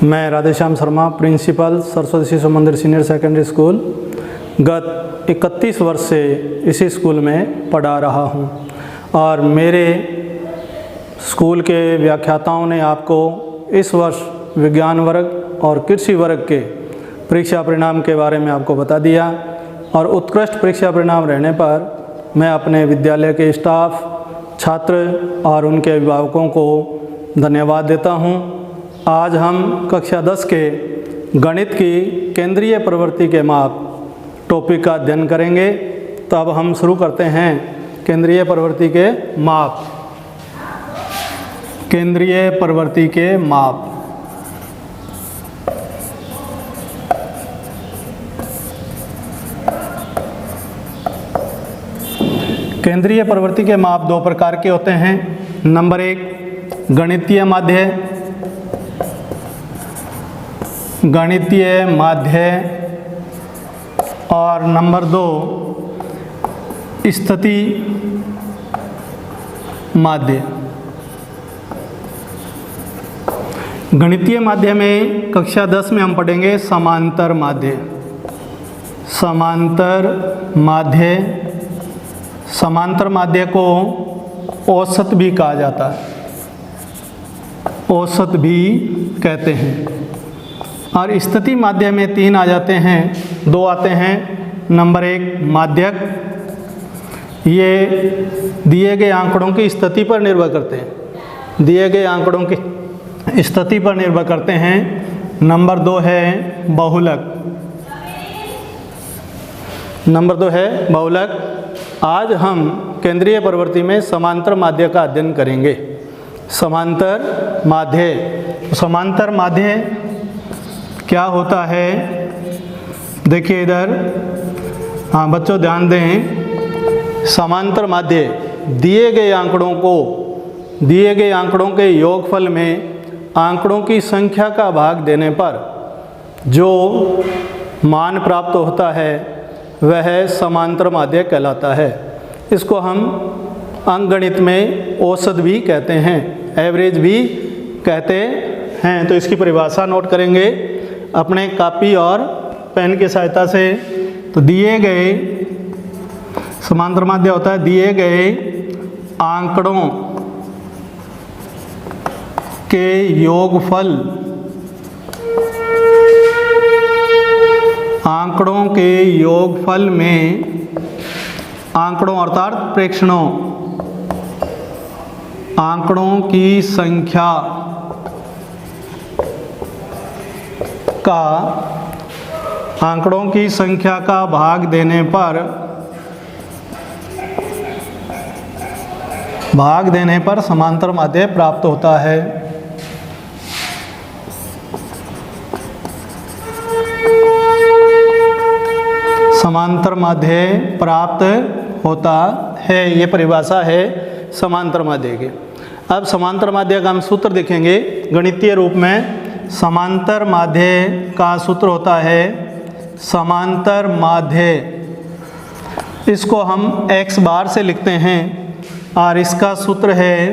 मैं राधेश्याम शर्मा, प्रिंसिपल सरस्वती शिशु मंदिर senior secondary school, गत 31 वर्ष से इसी स्कूल में पढ़ा रहा हूं और मेरे स्कूल के व्याख्याताओं ने आपको इस वर्ष विज्ञान वर्ग और कृषि वर्ग के परीक्षा परिणाम के बारे में आपको बता दिया और उत्कृष्ट परीक्षा परिणाम रहने पर मैं अपने विद्यालय के स्टाफ, छात्र और उनके अभिभावकों को धन्यवाद देता हूं। आज हम कक्षा 10 के गणित की केंद्रीय प्रवृत्ति के माप टॉपिक का अध्ययन करेंगे। तो अब हम शुरू करते हैं केंद्रीय प्रवृत्ति के माप। केंद्रीय प्रवृत्ति के माप। केंद्रीय प्रवृत्ति के माप दो प्रकार के होते हैं। नंबर 1 गणितीय माध्य, और नंबर 2 स्थिति माध्य। गणितीय माध्य में कक्षा 10 में हम पढ़ेंगे समांतर माध्य। समांतर माध्य को औसत भी कहा जाता है, औसत भी कहते हैं। और स्थिति माध्य में 3 आ जाते हैं, 2 आते हैं। नंबर 1 माध्यक, ये दिए गए आंकड़ों की स्थिति पर निर्भर करते हैं, दिए गए आंकड़ों की स्थिति पर निर्भर करते हैं। नंबर 2 है बहुलक। नंबर 2 है बहुलक। आज हम केंद्रीय प्रवृत्ति में समांतर माध्य का अध्ययन करेंगे। समांतर माध्य क्या होता है? देखिए इधर, हाँ बच्चों ध्यान दें। समांतर माध्य दिए गए आंकड़ों के योगफल में आंकड़ों की संख्या का भाग देने पर जो मान प्राप्त होता है वह समांतर माध्य कहलाता है। इसको हम अंकगणित में औसत भी कहते हैं, एवरेज भी कहते हैं। तो इसकी परिभाषा नोट करेंगे अपने कॉपी और पेन की सहायता से। तो दिए गए समांतर माध्य होता है दिए गए आंकड़ों के योगफल, में आंकड़ों अर्थात प्रेक्षणों, आंकड़ों की संख्या का भाग देने पर समांतर माध्य प्राप्त होता है। समांतर माध्य प्राप्त होता है, ये परिभाषा है समांतर माध्य की। अब समांतर माध्य का हम सूत्र देखेंगे गणितीय रूप में। समांतर माध्य का सूत्र होता है समांतर माध्य, इसको हम x बार से लिखते हैं और इसका सूत्र है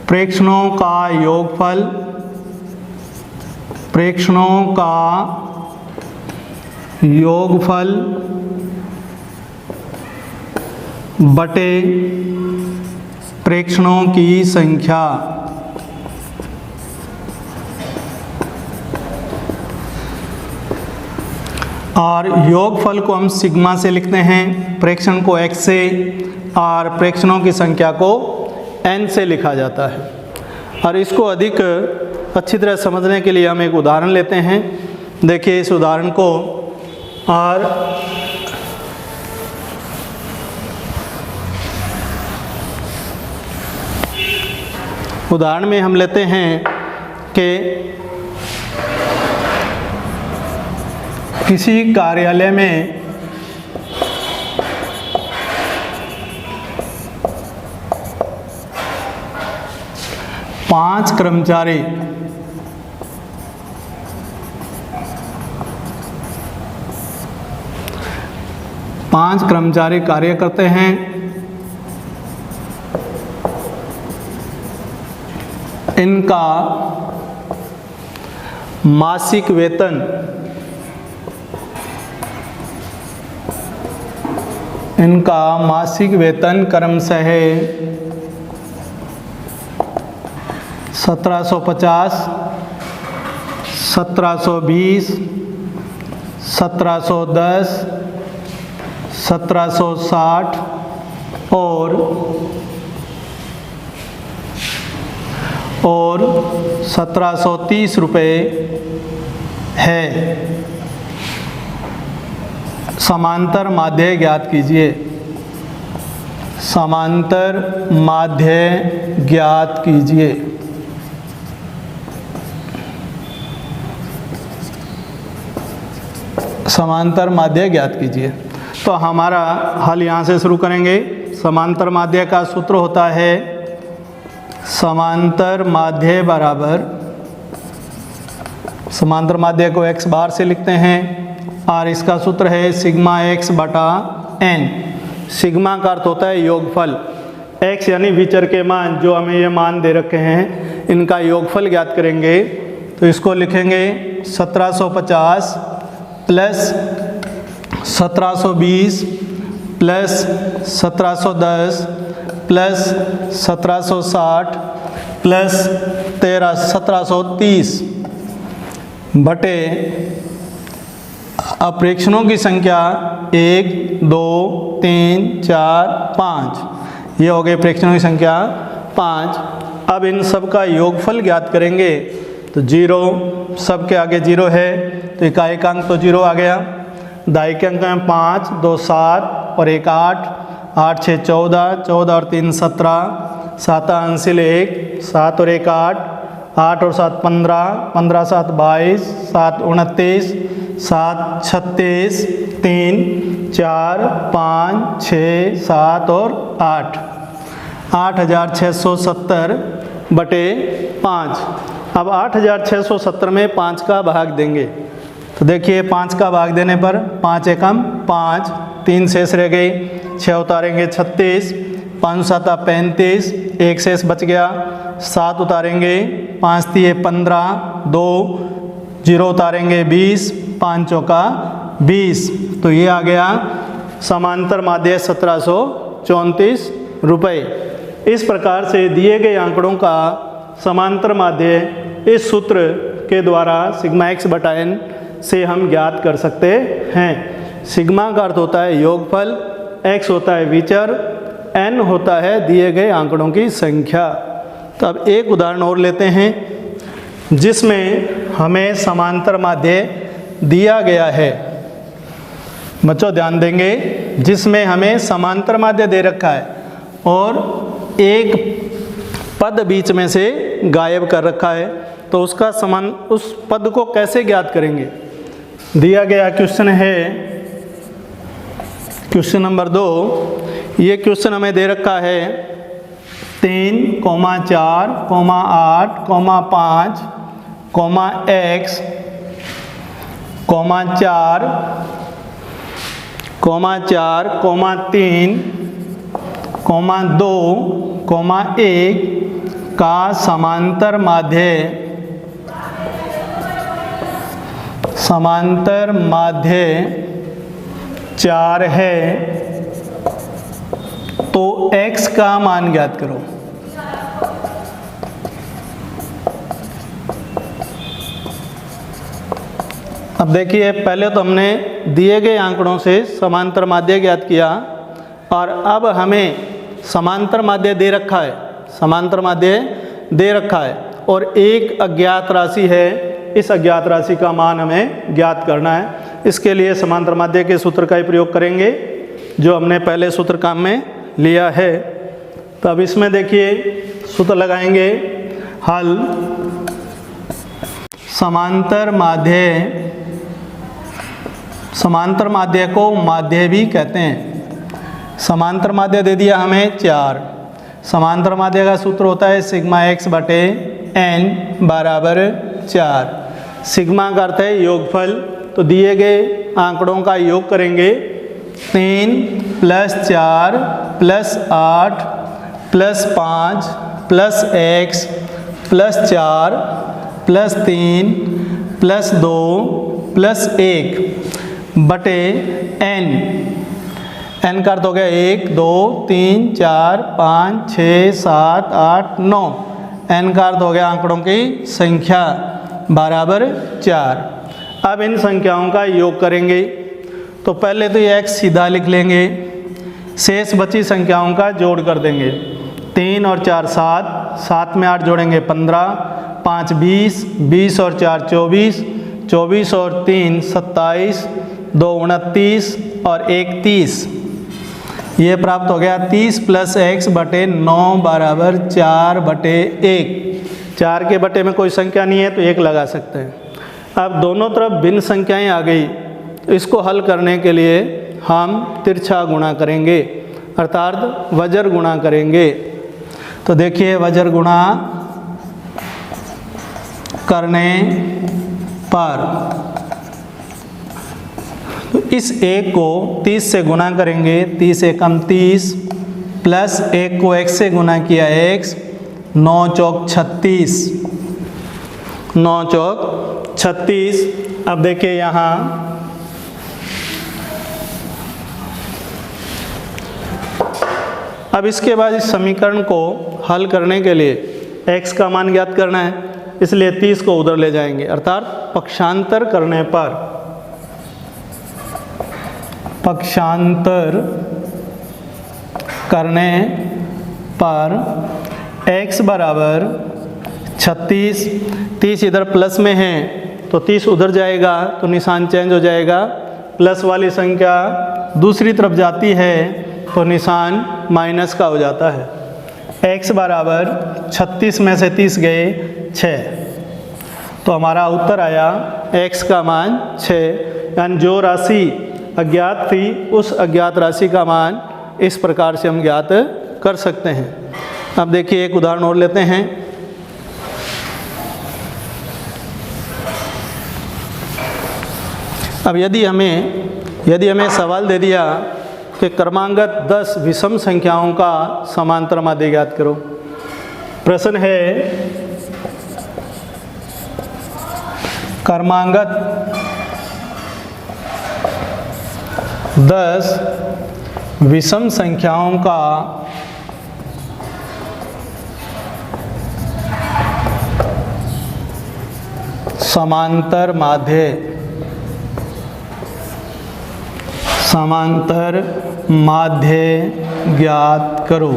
प्रेक्षणों का योगफल बटे प्रेक्षणों की संख्या। और योगफल को हम सिग्मा से लिखते हैं, प्रेक्षण को x से और प्रेक्षणों की संख्या को n से लिखा जाता है। और इसको अधिक अच्छी तरह समझने के लिए हम एक उदाहरण लेते हैं। देखिए इस उदाहरण को, और उदाहरण में हम लेते हैं कि किसी कार्यालय में पांच कर्मचारी कार्य करते हैं। इनका मासिक वेतन इनका मासिक वेतन क्रमशः 1750, 1720, 1710, 1760 और 1730 रुपये है। समांतर माध्य ज्ञात कीजिए। समांतर माध्य ज्ञात कीजिए। समांतर माध्य ज्ञात कीजिए। तो हमारा हल यहाँ से शुरू करेंगे। समांतर माध्य का सूत्र होता है समांतर माध्य बराबर, समांतर माध्य को x बार से लिखते हैं और इसका सूत्र है सिग्मा x बटा n। सिग्मा का अर्थ होता है योगफल। x यानी विचर के मान, जो हमें ये मान दे रखे हैं, इनका योगफल ज्ञात करेंगे। तो इसको लिखेंगे 1750 प्लस 1720 प्लस 1710 प्लस 1760 प्लस 1730 बटे अप्रेक्षणों की संख्या 1, 2, 3, 4, 5। ये हो गए प्रेक्षणों की संख्या 5। अब इन सब का योगफल ज्ञात करेंगे। तो 0, सब के आगे 0 है तो इकाई का अंक तो 0 आ गया। दाई के अंक हैं 5, 2 7 और 1 8, 8 6 14, 14 और 3 17, 7 अंशिल 1, 7 और 1 8, 8 और 7 15, 15 7 22, 7 29, 7 36, 3 4 5 6 7 और 8, 8670 बटे 5। अब 8670 में 5 का भाग देंगे। तो देखिए 5 का भाग देने पर 5 एकम 5, 3 शेष रह गई, 6 उतारेंगे 36, 5 7 35, 1 शेष बच गया, 7 उतारेंगे 5 3 15, 2 0 उतारेंगे 20, 5 चौका 20। तो ये आ गया समांतर माध्य 1734 रुपये। इस प्रकार से दिए गए आंकड़ों का समांतर माध्य इस सूत्र के द्वारा सिग्मा x बटा n से हम ज्ञात कर सकते हैं। सिग्मा का अर्थ होता है योगफल, x होता है विचर, n होता है दिए गए आंकड़ों की संख्या। तो अब एक उदाहरण और लेते हैं जिसमें हमें समांतर माध्य दिया गया है। बच्चों ध्यान देंगे, जिसमें हमें समांतर माध्य दे रखा है और एक पद बीच में से गायब कर रखा है। तो उसका उस पद को कैसे ज्ञात करेंगे? दिया गया क्वेश्चन है क्वेश्चन नंबर 2। ये क्वेश्चन हमें दे रखा है 3, 4, 8, 5, x, 4, 3, 2, 1 का समांतर माध्य 4 है। तो x का मान ज्ञात करो। अब देखिए, पहले तो हमने दिए गए आंकड़ों से समांतर माध्य ज्ञात किया और अब हमें समांतर माध्य दे रखा है, समांतर माध्य दे रखा है और एक अज्ञात राशि है। इस अज्ञात राशि का मान हमें ज्ञात करना है। इसके लिए समांतर माध्य के सूत्र का ही प्रयोग करेंगे जो हमने पहले सूत्र काम में लिया है। तो अब इसमें देखिए सूत्र लगाएंगे। हल समांतर माध्य को माध्य भी कहते हैं। समांतर माध्य दे दिया हमें 4। समांतर माध्य का सूत्र होता है सिग्मा x बटे n बराबर 4। सिग्मा का अर्थ है योगफल। तो दिए गए आंकड़ों का योग करेंगे। 3 + 4 + 8 + 5 + x + 4 + 3 प्लस 2 प्लस 1 बटे n। n का अर्थ हो गया 1 2 3 4 5 6 7 8 9। n का अर्थ हो गया आंकड़ों की संख्या बराबर 4। अब इन संख्याओं का योग करेंगे तो पहले तो ये x सीधा लिख लेंगे, शेष बची संख्याओं का जोड़ कर देंगे। 3 और 4 7, 7 में 8 जोड़ेंगे 15, 5 20, 20 और 4 24, 24 और 3 27, 2 29 और 1 30। ये प्राप्त हो गया 30 प्लस x बटे 9 बराबर 4 बटे 1। 4 के बटे में कोई संख्या नहीं है तो 1 लगा सकते हैं। अब दोनों तरफ भिन्न संख्याएं आ गई, इसको हल करने के लिए हम तिरछा गुणा करेंगे अर्थात वज्र गुणा करेंगे। तो देखिए वज्र गुणा करने पर तो इस 1 को 30 से गुणा करेंगे, 30 एकम 30 प्लस 1 को x से गुणा किया x, 9 चौक 36, 9 चौक 36। अब देखिए यहाँ अब इसके बाद इस समीकरण को हल करने के लिए x का मान ज्ञात करना है, इसलिए 30 को उधर ले जाएंगे अर्थात पक्षांतर करने पर, पक्षांतर करने पर x बराबर 36, 30 इधर प्लस में है तो 30 उधर जाएगा तो निशान चेंज हो जाएगा, प्लस वाली संख्या दूसरी तरफ जाती है तो निशान माइनस का हो जाता है। x बराबर 36 में से 30 गए 6, तो हमारा उत्तर आया x का मान 6। यानी जो राशि अज्ञात थी उस अज्ञात राशि का मान इस प्रकार से हम ज्ञात कर सकते हैं। अब देखिए एक उदाहरण और लेते हैं। अब यदि हमें सवाल दे दिया कि क्रमांगत 10 विषम संख्याओं का समांतर माध्य ज्ञात करो। प्रश्न है क्रमांगत 10 विषम संख्याओं का समांतर माध्य ज्ञात करो।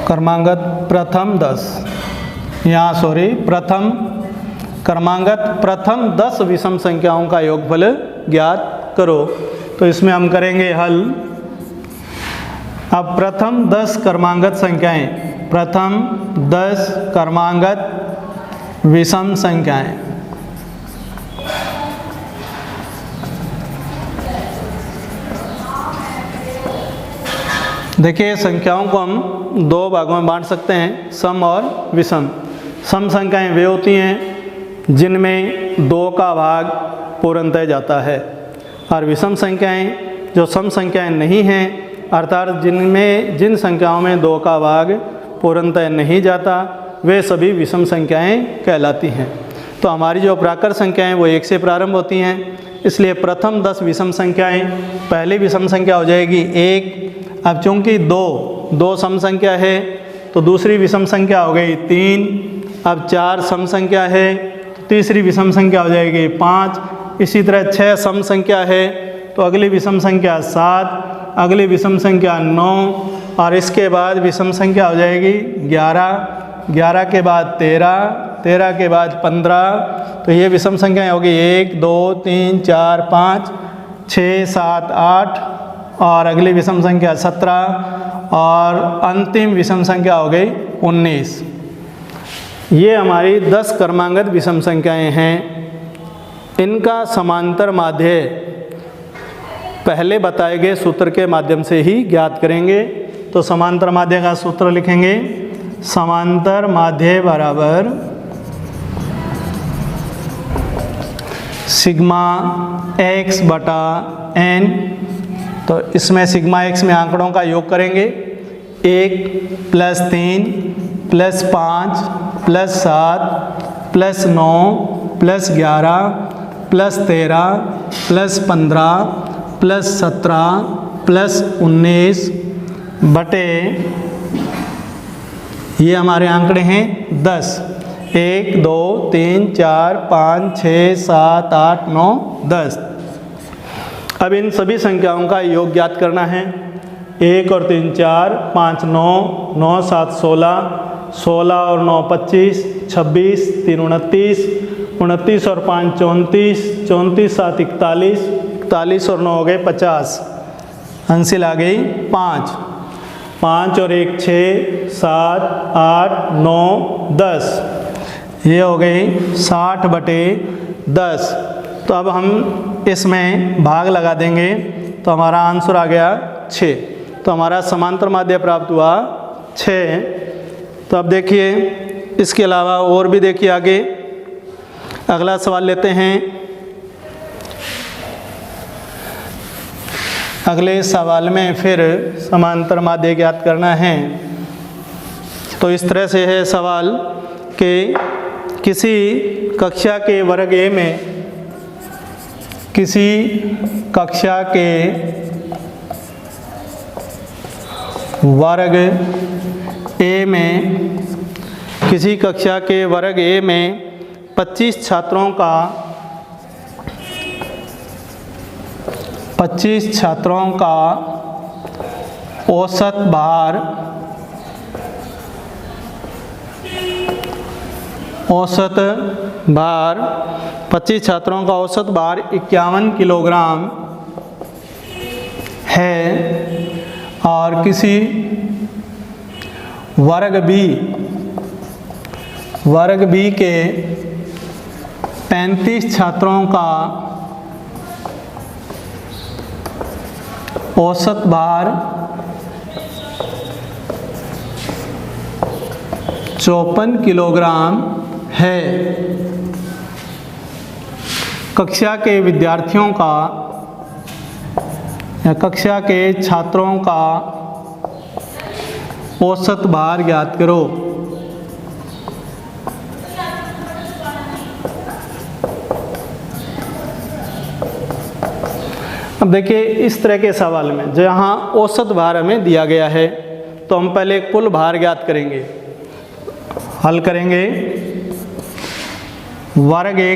क्रमांगत प्रथम 10 क्रमांगत प्रथम 10 विषम संख्याओं का योगफल ज्ञात करो। तो इसमें हम करेंगे हल। अब प्रथम 10 क्रमांगत संख्याएं, प्रथम 10 क्रमांगत विषम संख्याएं। देखिए संख्याओं को हम दो भागों में बांट सकते हैं, सम और विषम। सम संख्याएं वे होती हैं जिनमें 2 का भाग पूर्णतः जाता है, और विषम संख्याएं जो सम संख्याएं नहीं हैं अर्थात जिन संख्याओं में 2 का भाग पूर्णतः नहीं जाता वे सभी विषम संख्याएं कहलाती हैं। तो हमारी जो प्राकृत संख्याएं वो 1 से प्रारंभ होती हैं, इसलिए प्रथम 10 विषम संख्याएं, पहली विषम संख्या हो जाएगी 1। अब चूंकि 2 सम संख्या है तो दूसरी विषम संख्या हो गई 3। अब 4 सम संख्या है तो तीसरी विषम संख्या हो जाएगी 5। इसी तरह 6 सम संख्या है तो अगली विषम संख्या 7, अगली विषम संख्या 9, और इसके बाद विषम संख्या हो जाएगी 11, 11 के बाद 13, 13 के बाद 15। तो ये विषम संख्याएं होगी 1 2 3 4 5 6 7 8, और अगली विषम संख्या 17, और अंतिम विषम संख्या हो गई 19। ये हमारी 10 क्रमांगत विषम संख्याएं हैं। इनका समांतर माध्य पहले बताए गए सूत्र के माध्यम से ही ज्ञात करेंगे। तो समांतर माध्य का सूत्र लिखेंगे, समांतर माध्य बराबर सिग्मा x बटा n। तो इसमें सिग्मा x में आंकड़ों का योग करेंगे, 1 + 3 plus 5 plus 7 plus 9 plus 11 plus 13 plus 15 plus 17 plus 19 बटे ये हमारे आंकड़े हैं 10। 1 2 3 4 5 6 7 8 9 10। अब इन सभी संख्याओं का योग ज्ञात करना है। 1 और 3 4, 5 9, 9 7 16, 16 और 9 25, 26, 3 29, 29 और 5 34, 34 7 41, 41 और 9 हो गए 50। अंसिल आ गई 5, 5 और 1 6, 7 8 9 10, ये हो गई 60 बटे 10। तो अब हम इसमें भाग लगा देंगे तो हमारा आंसर आ गया 6। तो हमारा समांतर माध्य प्राप्त हुआ 6। तो अब देखिए इसके अलावा और भी देखिए आगे अगला सवाल लेते हैं। अगले सवाल में फिर समांतर माध्य ज्ञात करना है। तो इस तरह से है सवाल कि किसी कक्षा के वर्ग ए में, किसी कक्षा के वर्ग ए में, किसी कक्षा के वर्ग ए में 25 छात्रों का औसत भार 25 छात्रों का औसत भार 51 किलोग्राम है और किसी वर्ग बी के 35 छात्रों का औसत भार 54 किलोग्राम है। कक्षा के विद्यार्थियों का या कक्षा के छात्रों का औसत भार ज्ञात करो। अब देखिए इस तरह के सवाल में जहाँ औसत भार हमें दिया गया है तो हम पहले कुल भार ज्ञात करेंगे। हल करेंगे वर्ग ए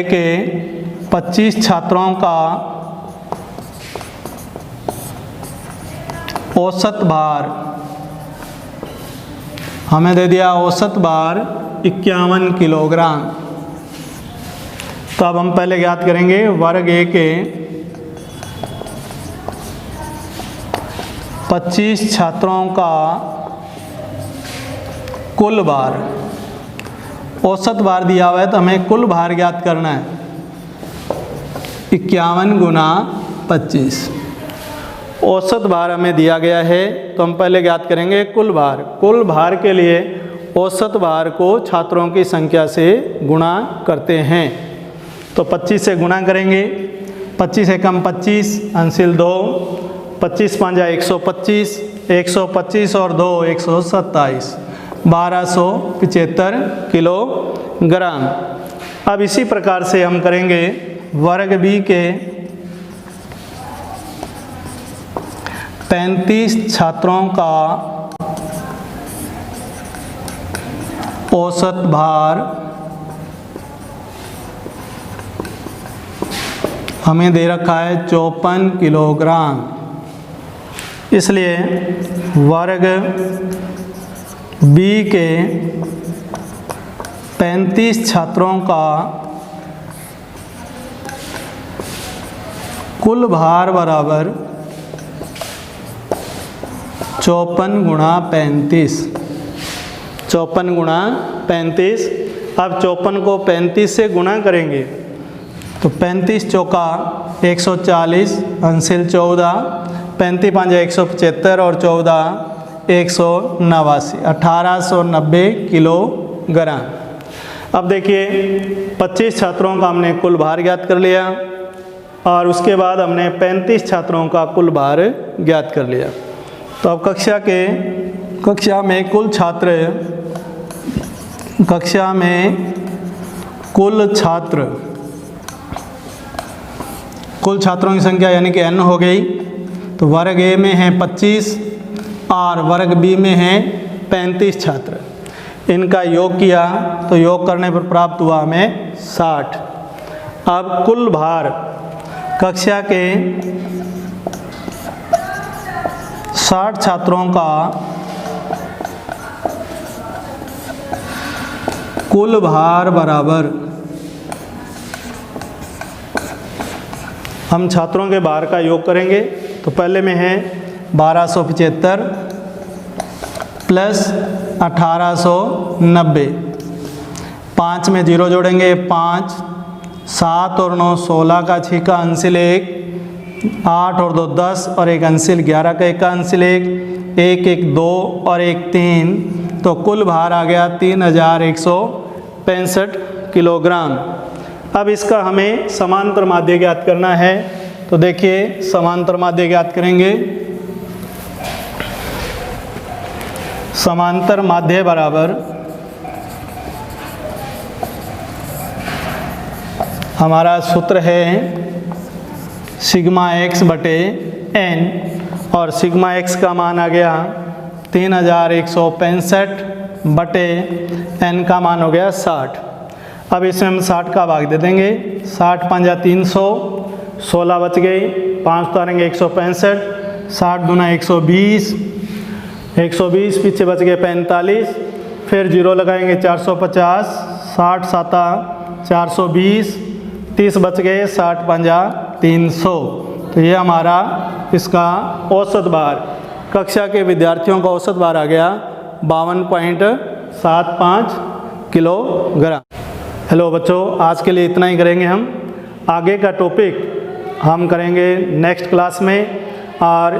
के 25 छात्रों का औसत भार हमें दे दिया, औसत भार 51 किलोग्राम। तो अब हम पहले ज्ञात करेंगे वर्ग ए के 25 छात्रों का कुल भार। औसत भार दिया हुआ है तो हमें कुल भार ज्ञात करना है। 51 गुना 25 औसत भार हमें दिया गया है तो हम पहले ज्ञात करेंगे कुल भार। कुल भार के लिए औसत भार को छात्रों की संख्या से गुणा करते हैं। तो 25 से गुणा करेंगे, 25 एकम 25 अंसिल 2, 25 पाँजा 125, 125 और 2 127, 1275 किलोग्राम। अब इसी प्रकार से हम करेंगे वर्ग बी के 35 छात्रों का औसत भार हमें दे रखा है 54 किलोग्राम। इसलिए वर्ग बी के 35 छात्रों का कुल भार बराबर 54 गुणा 35। 54 गुणा 35। अब 54 को 35 से गुणा करेंगे तो 35 चौका 140 अंसिल 14, 35 पाँच 175 और 14 189, 1890 किलोग्राम। अब देखिए 25 छात्रों का हमने कुल भार ज्ञात कर लिया और उसके बाद हमने 35 छात्रों का कुल भार ज्ञात कर लिया। तो अब कक्षा में कुल छात्रों की संख्या यानी कि n हो गई। तो वर्ग ए में हैं 25 और वर्ग बी में हैं 35 छात्र। इनका योग किया तो योग करने पर प्राप्त हुआ हमें 60। अब कुल भार कक्षा के 60 छात्रों का कुल भार बराबर, हम छात्रों के भार का योग करेंगे। तो पहले में है 1275 प्लस 1890, 5 में 0 जोड़ेंगे 5, 7 और 9 16 का 6 का अंशिल 1, 8 और 2 10 और 1 अंशिल 11 का 1 का अंशिल 1, 1 1 2 और 1 3। तो कुल भार आ गया 3165 किलोग्राम। अब इसका हमें समांतर माध्य ज्ञात करना है। तो देखिए समांतर माध्य ज्ञात करेंगे। समांतर माध्य बराबर हमारा सूत्र है सिग्मा x बटे n, और सिग्मा x का मान आ गया 3165 बटे n का मान हो गया 60। अब इसमें हम 60 का भाग दे देंगे। 60 पंजा 300, 16 बच गई, 5 उतारेंगे 165, 60 दूना 120, 120 पीछे बच गए 45, फिर 0 लगाएंगे 450, 60 7 420, 30 बच गए, 60 पंजा 300। तो ये हमारा इसका औसत भार, कक्षा के विद्यार्थियों का औसत भार आ गया 52.75 किलोग्राम। हेलो बच्चों, आज के लिए इतना ही करेंगे। हम आगे का टॉपिक हम करेंगे नेक्स्ट क्लास में। और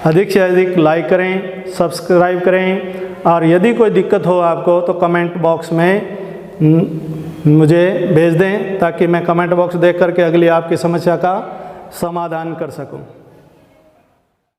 अधिक से अधिक लाइक करें, सब्सक्राइब करें, और यदि कोई दिक्कत हो आपको तो कमेंट बॉक्स में मुझे भेज दें, ताकि मैं कमेंट बॉक्स देख करके अगली आपकी समस्या का समाधान कर सकूं।